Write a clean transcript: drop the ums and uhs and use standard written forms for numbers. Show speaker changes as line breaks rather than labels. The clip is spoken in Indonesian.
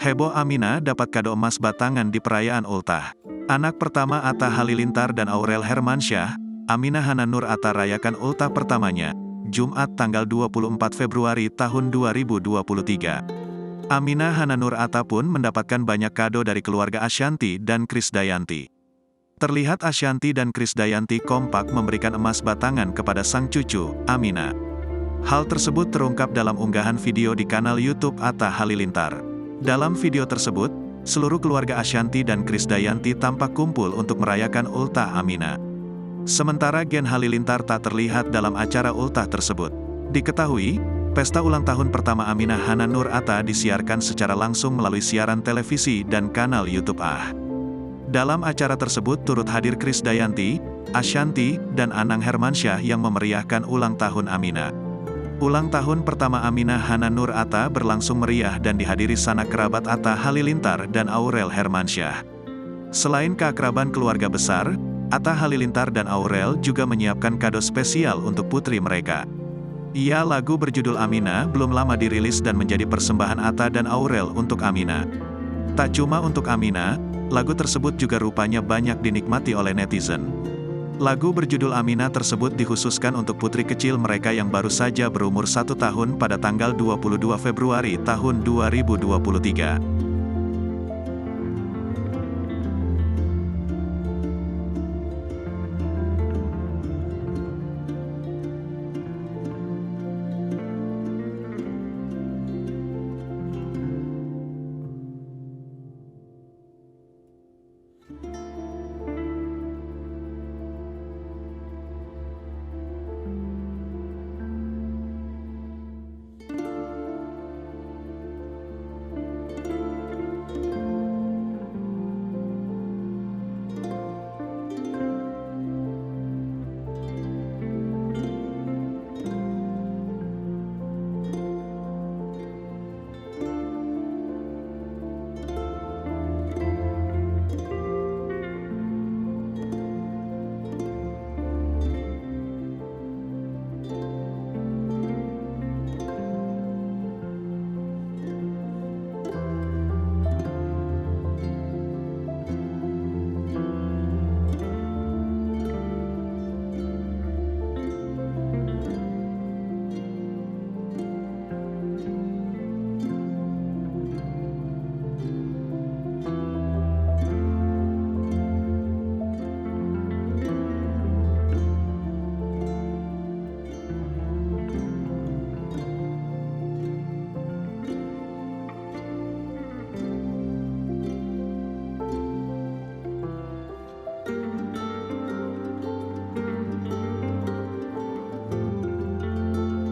Heboh Aminah dapat kado emas batangan di perayaan ultah. Anak pertama Atta Halilintar dan Aurel Hermansyah, Aminah Hana Nur Atta rayakan ultah pertamanya, Jumat tanggal 24 Februari tahun 2023. Aminah Hana Nur Atta pun mendapatkan banyak kado dari keluarga Ashanty dan Krisdayanti. Terlihat Ashanty dan Krisdayanti kompak memberikan emas batangan kepada sang cucu, Aminah. Hal tersebut terungkap dalam unggahan video di kanal YouTube Atta Halilintar. Dalam video tersebut, seluruh keluarga Ashanty dan Krisdayanti tampak kumpul untuk merayakan ultah Aminah. Sementara Gen Halilintar tak terlihat dalam acara ultah tersebut. Diketahui, pesta ulang tahun pertama Aminah Hana Nur Atta disiarkan secara langsung melalui siaran televisi dan kanal YouTube AH. Dalam acara tersebut turut hadir Krisdayanti, Ashanty, dan Anang Hermansyah yang memeriahkan ulang tahun Aminah. Ulang tahun pertama Aminah Hana Nur Atta berlangsung meriah dan dihadiri sanak kerabat Atta Halilintar dan Aurel Hermansyah. Selain keakraban keluarga besar, Atta Halilintar dan Aurel juga menyiapkan kado spesial untuk putri mereka. Lagu berjudul Aminah belum lama dirilis dan menjadi persembahan Atta dan Aurel untuk Aminah. Tak cuma untuk Aminah, lagu tersebut juga rupanya banyak dinikmati oleh netizen. Lagu berjudul Aminah tersebut dikhususkan untuk putri kecil mereka yang baru saja berumur 1 tahun pada tanggal 22 Februari tahun 2023.